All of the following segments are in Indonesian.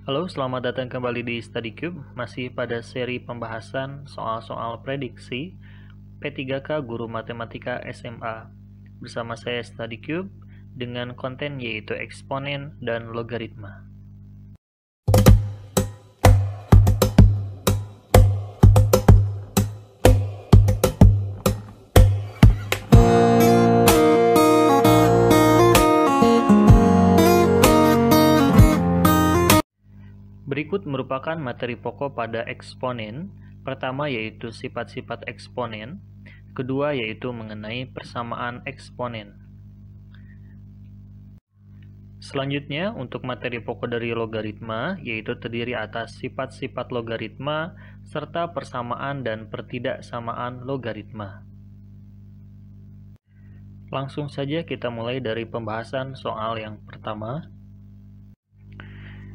Halo, selamat datang kembali di StudyCube, masih pada seri pembahasan soal-soal prediksi P3K Guru Matematika SMA. Bersama saya StudyCube dengan konten yaitu eksponen dan logaritma. Berikut merupakan materi pokok pada eksponen. Pertama yaitu sifat-sifat eksponen, kedua yaitu mengenai persamaan eksponen. Selanjutnya, untuk materi pokok dari logaritma, yaitu terdiri atas sifat-sifat logaritma serta persamaan dan pertidaksamaan logaritma. Langsung saja kita mulai dari pembahasan soal yang pertama.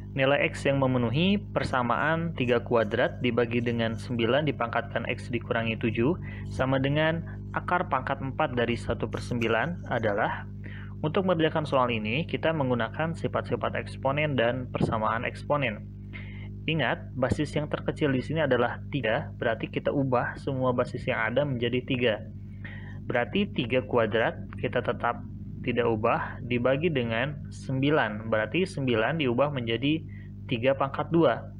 Nilai X yang memenuhi persamaan 3 kuadrat dibagi dengan 9 dipangkatkan X dikurangi 7 sama dengan akar pangkat 4 dari 1/9 adalah, untuk mengerjakan soal ini kita menggunakan sifat-sifat eksponen dan persamaan eksponen. Ingat, basis yang terkecil di sini adalah 3, berarti kita ubah semua basis yang ada menjadi 3. Berarti 3 kuadrat kita tetap tidak ubah, dibagi dengan 9, berarti 9 diubah menjadi 3 pangkat 2.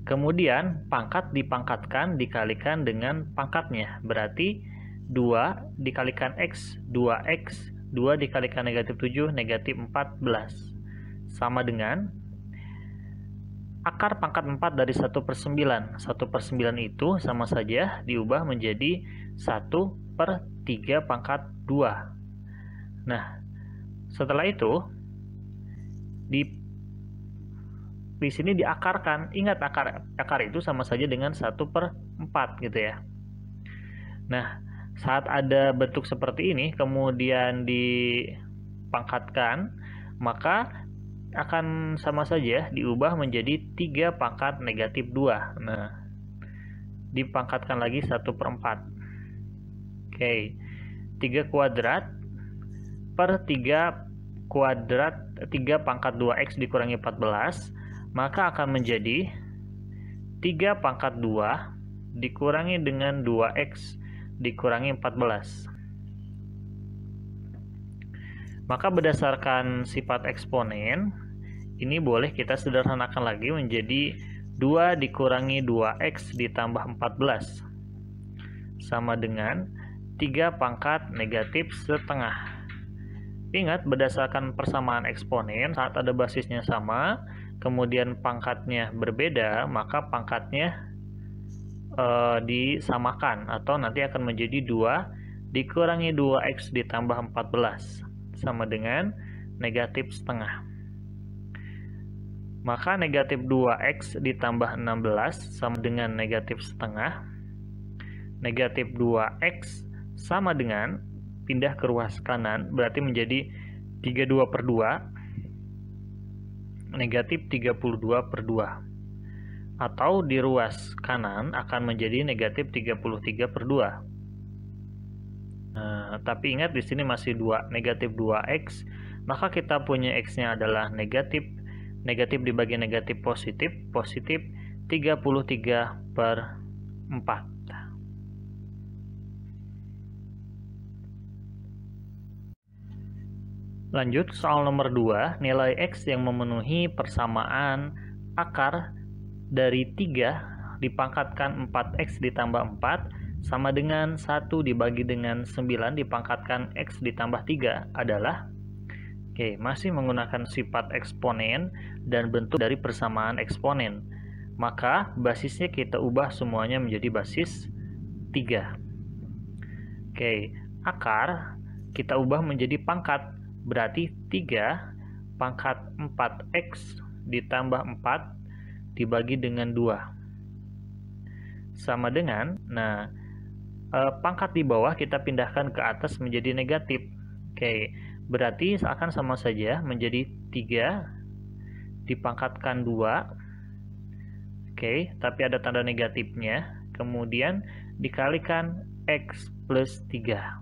Kemudian pangkat dipangkatkan dikalikan dengan pangkatnya, berarti 2 dikalikan X, 2X, 2 dikalikan negatif 7, negatif 14, sama dengan akar pangkat 4 dari 1/9. 1/9 itu sama saja diubah menjadi 1/3 pangkat 2. Nah, setelah itu di sini diakarkan. Ingat, akar itu sama saja dengan 1/4 gitu ya. Nah, saat ada bentuk seperti ini kemudian dipangkatkan, maka akan sama saja diubah menjadi 3 pangkat negatif 2. Nah, dipangkatkan lagi 1/4. Oke, 3 kuadrat per 3 kuadrat 3 pangkat 2X dikurangi 14, maka akan menjadi 3 pangkat 2 dikurangi dengan 2X dikurangi 14. Maka berdasarkan sifat eksponen, ini boleh kita sederhanakan lagi menjadi 2 dikurangi 2X ditambah 14 sama dengan 3 pangkat negatif setengah. Ingat, berdasarkan persamaan eksponen, saat ada basisnya sama, kemudian pangkatnya berbeda, maka pangkatnya disamakan, atau nanti akan menjadi 2 dikurangi 2X ditambah 14, sama dengan negatif setengah. Maka negatif 2X ditambah 16 sama dengan negatif setengah. Negatif 2X sama dengan, pindah ke ruas kanan, berarti menjadi 32/2, negatif 32/2. Atau di ruas kanan akan menjadi negatif 33/2. Nah, tapi ingat di sini masih negatif 2X, maka kita punya X-nya adalah negatif. Negatif dibagi negatif positif, positif 33/4. Lanjut, soal nomor 2, nilai X yang memenuhi persamaan akar dari 3 dipangkatkan 4X ditambah 4 sama dengan 1 dibagi dengan 9 dipangkatkan X ditambah 3 adalah, oke, masih menggunakan sifat eksponen dan bentuk dari persamaan eksponen. Maka basisnya kita ubah semuanya menjadi basis 3. Oke, akar kita ubah menjadi pangkat. Berarti 3 pangkat 4X ditambah 4 dibagi dengan 2. Sama dengan, pangkat di bawah kita pindahkan ke atas menjadi negatif. Oke, berarti akan sama saja menjadi 3 dipangkatkan 2. Oke, tapi ada tanda negatifnya. Kemudian dikalikan X plus 3.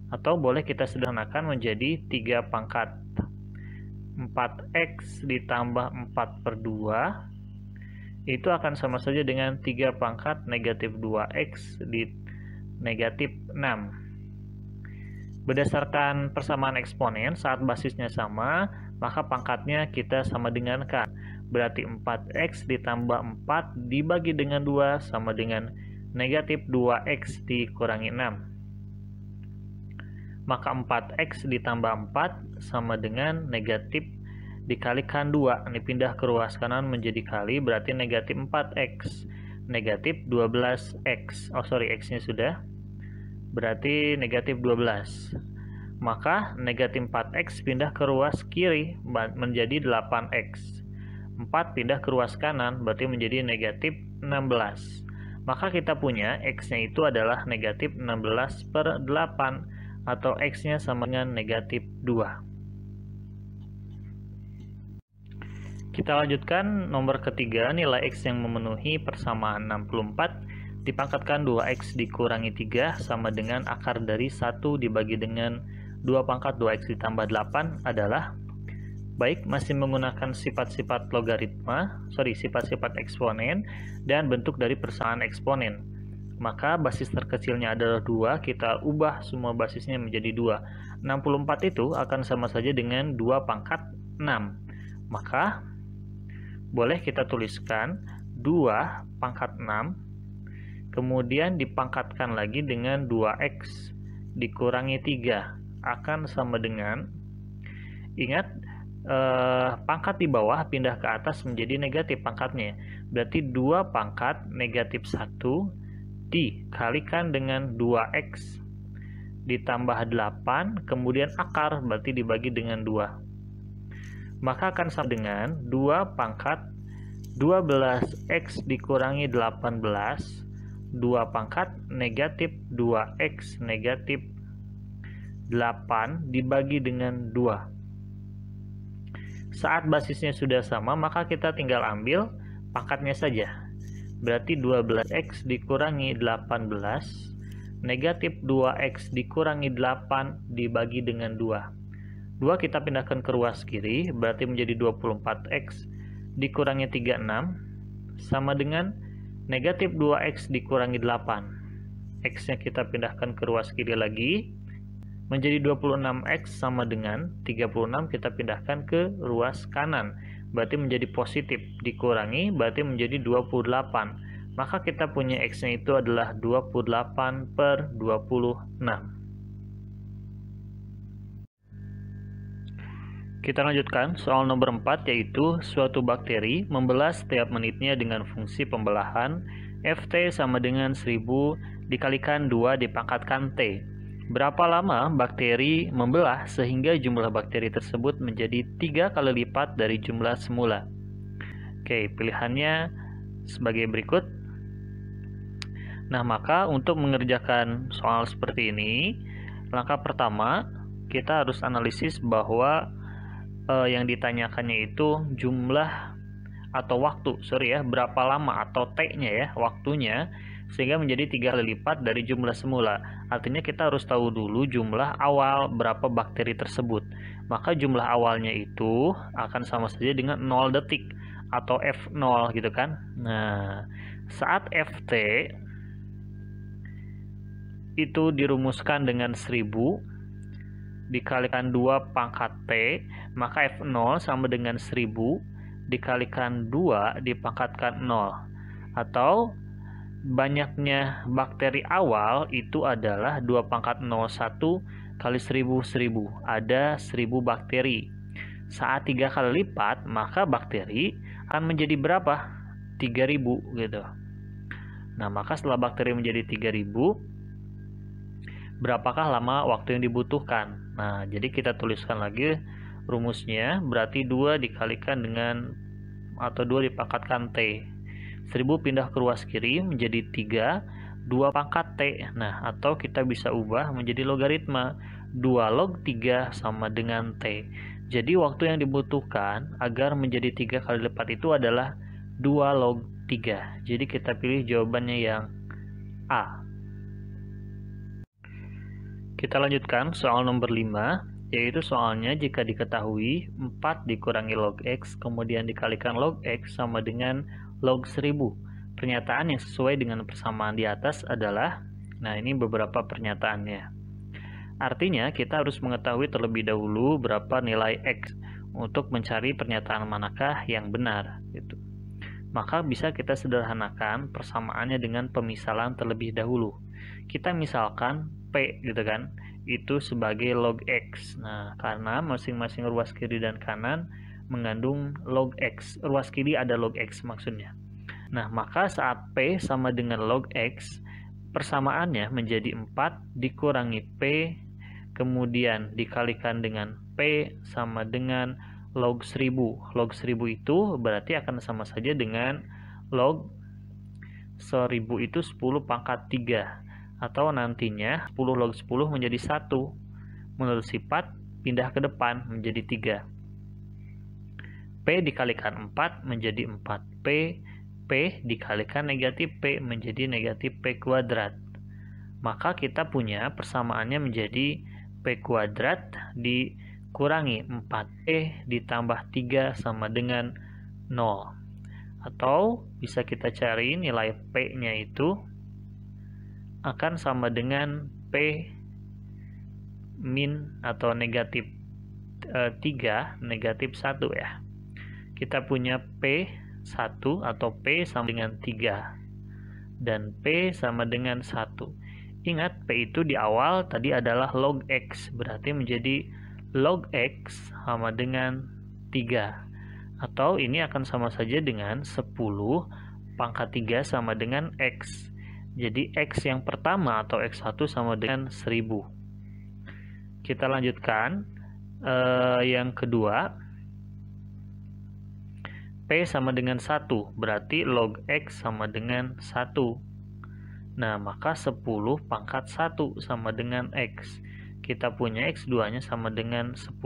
Atau boleh kita sederhanakan menjadi 3 pangkat 4x ditambah 4 per 2 itu akan sama saja dengan 3 pangkat negatif 2x di negatif 6. Berdasarkan persamaan eksponen, saat basisnya sama, maka pangkatnya kita sama dengankan. Berarti 4x ditambah 4 dibagi dengan 2 sama dengan negatif 2x dikurangi 6. Maka 4x ditambah 4 sama dengan negatif dikalikan 2. Ini pindah ke ruas kanan menjadi kali, berarti negatif 4x. Negatif 12x. X-nya sudah. Berarti negatif 12. Maka negatif 4x pindah ke ruas kiri menjadi 8x. 4 pindah ke ruas kanan berarti menjadi negatif 16. Maka kita punya x-nya itu adalah negatif 16 per 8. Atau x-nya sama dengan negatif 2. Kita lanjutkan nomor ketiga, nilai x yang memenuhi persamaan 64 dipangkatkan 2x dikurangi 3 sama dengan akar dari 1 dibagi dengan 2 pangkat 2x ditambah 8 adalah, baik masih menggunakan sifat-sifat sifat-sifat eksponen dan bentuk dari persamaan eksponen. Maka basis terkecilnya adalah 2, kita ubah semua basisnya menjadi 2. 64 itu akan sama saja dengan 2 pangkat 6. Maka boleh kita tuliskan 2 pangkat 6, kemudian dipangkatkan lagi dengan 2x dikurangi 3 akan sama dengan, ingat pangkat di bawah pindah ke atas menjadi negatif pangkatnya. Berarti 2 pangkat negatif 1 dikalikan dengan 2x ditambah 8 kemudian akar berarti dibagi dengan 2, maka akan sama dengan 2 pangkat 12x dikurangi 18 2 pangkat negatif 2x negatif 8 dibagi dengan 2. Saat basisnya sudah sama maka kita tinggal ambil pangkatnya saja. Berarti 12x dikurangi 18 negatif 2x dikurangi 8 dibagi dengan 2. 2 kita pindahkan ke ruas kiri, berarti menjadi 24x dikurangi 36 sama dengan negatif 2x dikurangi 8. X-nya kita pindahkan ke ruas kiri lagi, menjadi 26x sama dengan 36 kita pindahkan ke ruas kanan. Berarti menjadi positif, dikurangi berarti menjadi 28. Maka kita punya x-nya itu adalah 28 per 26. Kita lanjutkan soal nomor 4, yaitu suatu bakteri membelah setiap menitnya dengan fungsi pembelahan Ft sama dengan 1000 dikalikan 2 dipangkatkan T. Berapa lama bakteri membelah sehingga jumlah bakteri tersebut menjadi 3 kali lipat dari jumlah semula? Oke, pilihannya sebagai berikut. Nah, maka untuk mengerjakan soal seperti ini, langkah pertama kita harus analisis bahwa yang ditanyakannya itu jumlah atau waktu, berapa lama atau T-nya ya, waktunya, sehingga menjadi 3 kali lipat dari jumlah semula. Artinya kita harus tahu dulu jumlah awal berapa bakteri tersebut. Maka jumlah awalnya itu akan sama saja dengan 0 detik atau F0 gitu kan. Nah, saat Ft itu dirumuskan dengan 1000 dikalikan 2 pangkat T, maka F0 sama dengan 1000 dikalikan 2 dipangkatkan 0. Atau banyaknya bakteri awal itu adalah 2 pangkat 01 kali 1000. Ada 1000 bakteri. Saat 3 kali lipat, maka bakteri akan menjadi berapa? 3000 gitu. Nah, maka setelah bakteri menjadi 3000, berapakah lama waktu yang dibutuhkan? Nah, jadi kita tuliskan lagi rumusnya, berarti 2 dikalikan dengan atau 2 dipangkatkan T. 1000 pindah ke ruas kiri menjadi 3, 2 pangkat T. Nah, atau kita bisa ubah menjadi logaritma. 2 log 3 sama dengan T. Jadi waktu yang dibutuhkan agar menjadi 3 kali lipat itu adalah 2 log 3. Jadi kita pilih jawabannya yang A. Kita lanjutkan soal nomor 5. yaitu soalnya jika diketahui 4 dikurangi log X kemudian dikalikan log X sama dengan log 1000. Pernyataan yang sesuai dengan persamaan di atas adalah, nah ini beberapa pernyataannya. Artinya kita harus mengetahui terlebih dahulu berapa nilai X untuk mencari pernyataan manakah yang benar gitu. Maka bisa kita sederhanakan persamaannya dengan pemisalan terlebih dahulu. Kita misalkan P gitu kan, itu sebagai log X. Nah, karena masing-masing ruas kiri dan kanan mengandung log X. Ruas kiri ada log X maksudnya. Nah, maka saat P sama dengan log X, persamaannya menjadi 4 dikurangi P, kemudian dikalikan dengan P sama dengan log 1000. Log 1000 itu berarti akan sama saja dengan log 1000 itu 10 pangkat 3. Atau nantinya 10 log 10 menjadi 1. Menurut sifat, pindah ke depan menjadi 3. P dikalikan 4 menjadi 4P. P dikalikan negatif P menjadi negatif P kuadrat. Maka kita punya persamaannya menjadi P kuadrat dikurangi 4P ditambah 3 sama dengan 0. Atau bisa kita cari nilai P-nya itu akan sama dengan P min atau negatif 3 negatif 1 ya. Kita punya P1 atau P sama dengan 3 dan P sama dengan 1. Ingat, P itu di awal tadi adalah log X, berarti menjadi log X sama dengan 3. Atau ini akan sama saja dengan 10 pangkat 3 sama dengan X. Jadi X yang pertama atau X1 sama dengan 1000. Kita lanjutkan yang kedua. P sama dengan 1, berarti log X sama dengan 1. Nah, maka 10 pangkat 1 sama dengan X. Kita punya X2-nya sama dengan 10.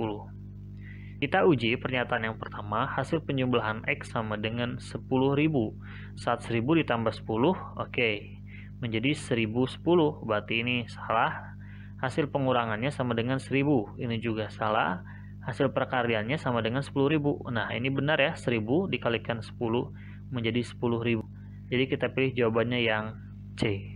Kita uji pernyataan yang pertama, hasil penjumlahan X sama dengan 10.000. Saat 1000 ditambah 10, oke. Menjadi 1010, berarti ini salah. Hasil pengurangannya sama dengan 1000, ini juga salah. Hasil perkaryaannya sama dengan 10.000. Nah, ini benar ya, 1000 dikalikan 10 menjadi 10.000. Jadi kita pilih jawabannya yang C.